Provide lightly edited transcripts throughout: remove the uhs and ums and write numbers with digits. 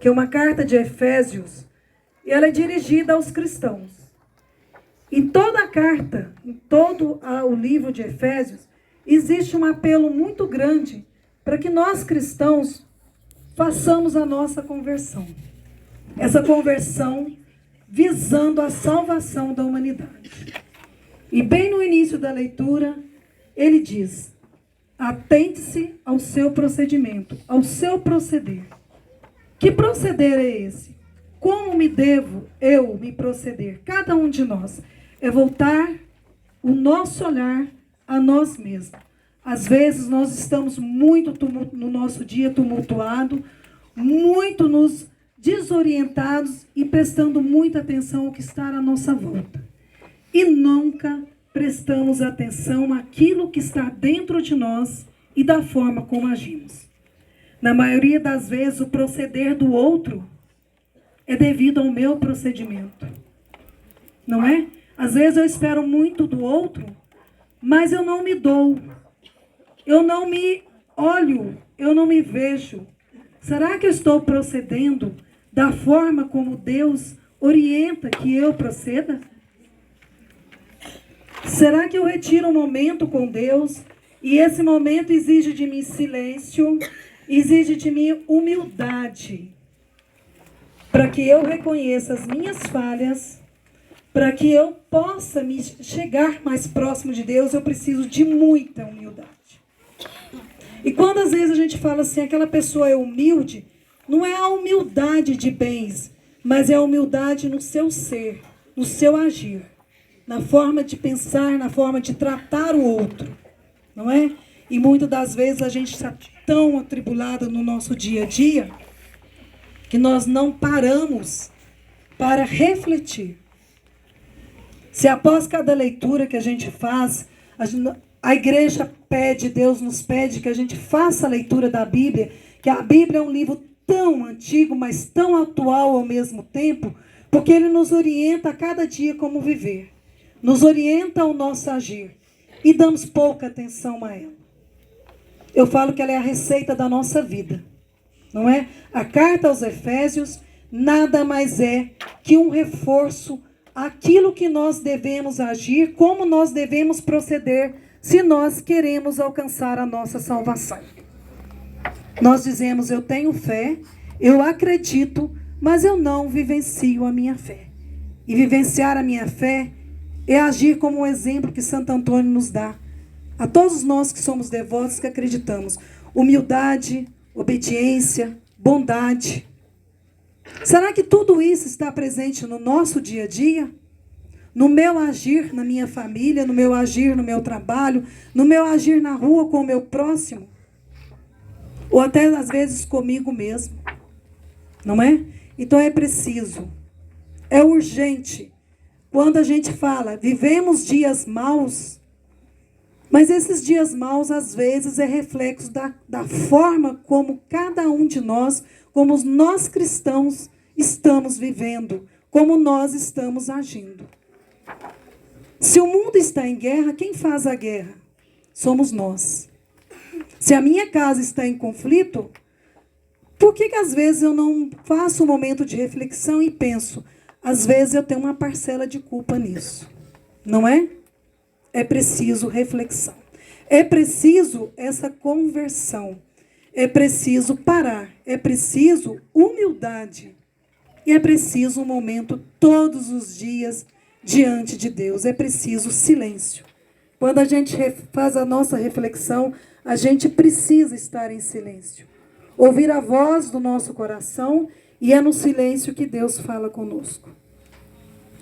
que é uma carta de Efésios, e ela é dirigida aos cristãos. Em toda a carta, em todo o livro de Efésios, existe um apelo muito grande para que nós cristãos façamos a nossa conversão. Essa conversão visando a salvação da humanidade. E bem no início da leitura, ele diz: atente-se ao seu procedimento, ao seu proceder. Que proceder é esse? Como me devo eu me proceder? Cada um de nós. É voltar o nosso olhar a nós mesmos. Às vezes nós estamos muito no nosso dia tumultuado, muito nos desorientados e prestando muita atenção ao que está à nossa volta. E nunca prestamos atenção àquilo que está dentro de nós e da forma como agimos. Na maioria das vezes, o proceder do outro é devido ao meu procedimento. Não é? Às vezes eu espero muito do outro, mas eu não me dou. Eu não me olho, eu não me vejo. Será que eu estou procedendo da forma como Deus orienta que eu proceda? Será que eu retiro um momento com Deus e esse momento exige de mim silêncio, exige de mim humildade, para que eu reconheça as minhas falhas, para que eu possa me chegar mais próximo de Deus, eu preciso de muita humildade. E quando às vezes a gente fala assim, aquela pessoa é humilde, não é a humildade de bens, mas é a humildade no seu ser, no seu agir, na forma de pensar, na forma de tratar o outro, não é? E muitas das vezes a gente está tão atribulado no nosso dia a dia, que nós não paramos para refletir. Se após cada leitura que a gente faz, a igreja pede, Deus nos pede que a gente faça a leitura da Bíblia, que a Bíblia é um livro tão antigo, mas tão atual ao mesmo tempo, porque ele nos orienta a cada dia como viver, nos orienta ao nosso agir, e damos pouca atenção a ela. Eu falo que ela é a receita da nossa vida, não é? A carta aos Efésios nada mais é que um reforço àquilo que nós devemos agir, como nós devemos proceder, se nós queremos alcançar a nossa salvação. Nós dizemos, eu tenho fé, eu acredito, mas eu não vivencio a minha fé. E vivenciar a minha fé é agir como um exemplo que Santo Antônio nos dá. A todos nós que somos devotos, que acreditamos. Humildade, obediência, bondade. Será que tudo isso está presente no nosso dia a dia? No meu agir na minha família, no meu agir no meu trabalho, no meu agir na rua com o meu próximo? Ou até às vezes comigo mesmo, não é? Então é preciso, é urgente. Quando a gente fala, vivemos dias maus, mas esses dias maus às vezes é reflexo da forma como cada um de nós, como nós cristãos estamos vivendo, como nós estamos agindo. Se o mundo está em guerra, quem faz a guerra? Somos nós. Se a minha casa está em conflito, por que às vezes eu não faço um momento de reflexão e penso, às vezes eu tenho uma parcela de culpa nisso, não é? É preciso reflexão. É preciso essa conversão. É preciso parar. É preciso humildade. E é preciso um momento todos os dias diante de Deus. É preciso silêncio. Quando a gente faz a nossa reflexão, a gente precisa estar em silêncio. Ouvir a voz do nosso coração, e é no silêncio que Deus fala conosco.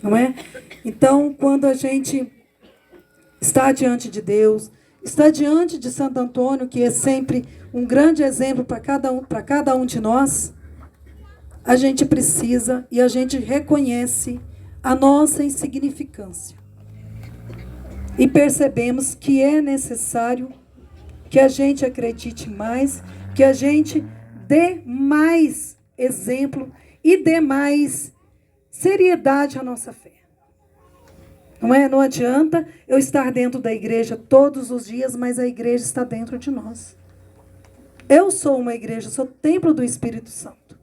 Não é? Então, quando a gente está diante de Deus, está diante de Santo Antônio, que é sempre um grande exemplo para cada um de nós, a gente precisa e a gente reconhece a nossa insignificância. E percebemos que é necessário que a gente acredite mais, que a gente dê mais exemplo e dê mais seriedade à nossa fé. Não é? Não adianta eu estar dentro da igreja todos os dias, mas a igreja está dentro de nós. Eu sou uma igreja, sou templo do Espírito Santo.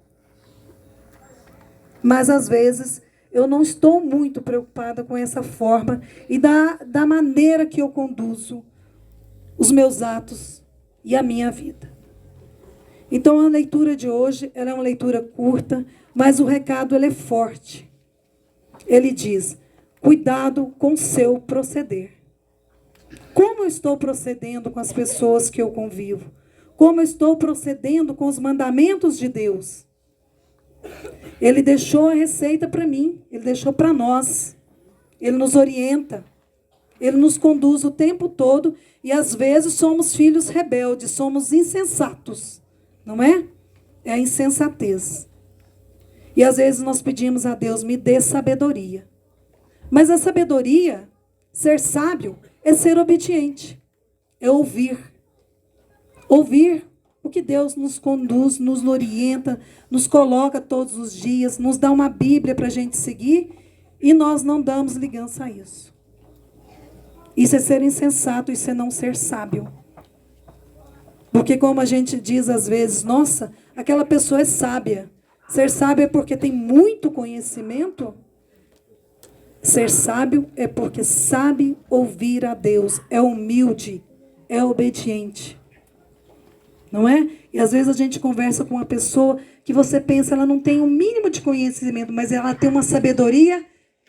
Mas, às vezes, eu não estou muito preocupada com essa forma e da maneira que eu conduzo os meus atos e a minha vida. Então, a leitura de hoje, ela é uma leitura curta, mas o recado ele é forte. Ele diz: cuidado com o seu proceder. Como eu estou procedendo com as pessoas que eu convivo? Como eu estou procedendo com os mandamentos de Deus? Ele deixou a receita para mim, ele deixou para nós. Ele nos orienta, ele nos conduz o tempo todo e às vezes somos filhos rebeldes, somos insensatos, não é? É a insensatez. E às vezes nós pedimos a Deus, me dê sabedoria. Mas a sabedoria, ser sábio, é ser obediente, é ouvir. Ouvir o que Deus nos conduz, nos orienta, nos coloca todos os dias, nos dá uma Bíblia para a gente seguir e nós não damos ligança a isso. Isso é ser insensato, isso é não ser sábio. Porque como a gente diz às vezes, nossa, aquela pessoa é sábia. Ser sábio é porque tem muito conhecimento? Ser sábio é porque sabe ouvir a Deus, é humilde, é obediente. Não é? E às vezes a gente conversa com uma pessoa que você pensa, ela não tem o mínimo de conhecimento, mas ela tem uma sabedoria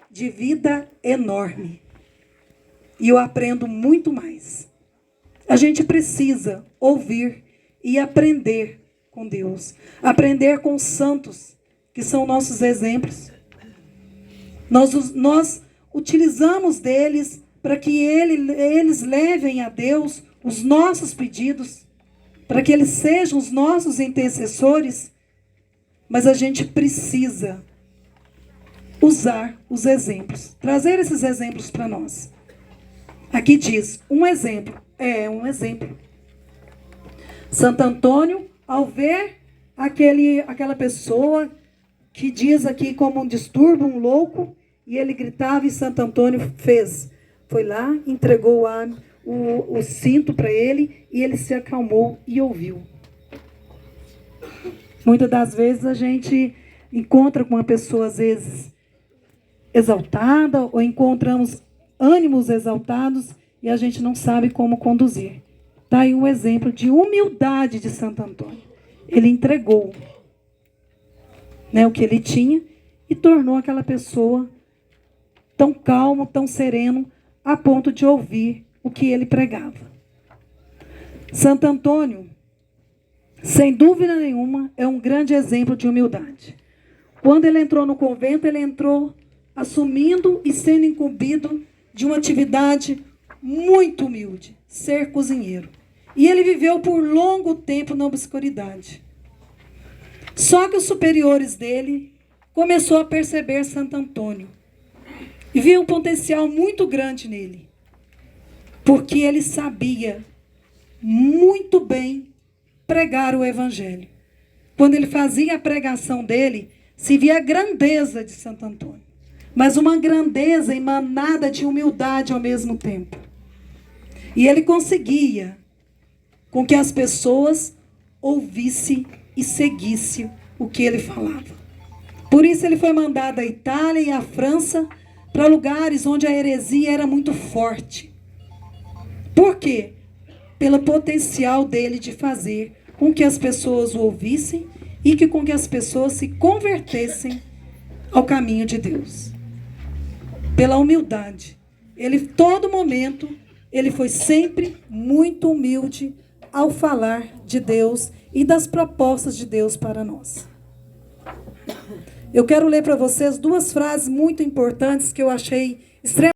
de vida enorme. E eu aprendo muito mais. A gente precisa ouvir e aprender com Deus. Aprender com os santos, que são nossos exemplos. Nós utilizamos deles para que eles levem a Deus os nossos pedidos, para que eles sejam os nossos intercessores, mas a gente precisa usar os exemplos, trazer esses exemplos para nós. Aqui diz, um exemplo, um exemplo. Santo Antônio, ao ver aquela pessoa que diz aqui como um distúrbio, um louco, e ele gritava e Santo Antônio foi lá, entregou o cinto para ele e ele se acalmou e ouviu. Muitas das vezes a gente encontra com uma pessoa, às vezes, exaltada, ou encontramos ânimos exaltados e a gente não sabe como conduzir. Está aí um exemplo de humildade de Santo Antônio. Ele entregou, né, o que ele tinha e tornou aquela pessoa tão calmo, tão sereno, a ponto de ouvir o que ele pregava. Santo Antônio, sem dúvida nenhuma, é um grande exemplo de humildade. Quando ele entrou no convento, ele entrou assumindo e sendo incumbido de uma atividade muito humilde, ser cozinheiro. E ele viveu por longo tempo na obscuridade. Só que os superiores dele começou a perceber Santo Antônio e viu um potencial muito grande nele, porque ele sabia muito bem pregar o evangelho. Quando ele fazia a pregação dele, se via a grandeza de Santo Antônio, mas uma grandeza emanada de humildade ao mesmo tempo. E ele conseguia com que as pessoas ouvissem e seguissem o que ele falava. Por isso ele foi mandado à Itália e à França, para lugares onde a heresia era muito forte. Por quê? Pelo potencial dele de fazer com que as pessoas o ouvissem e com que as pessoas se convertessem ao caminho de Deus. Pela humildade. Ele, todo momento, ele foi sempre muito humilde ao falar de Deus e das propostas de Deus para nós. Eu quero ler para vocês duas frases muito importantes que eu achei extremamente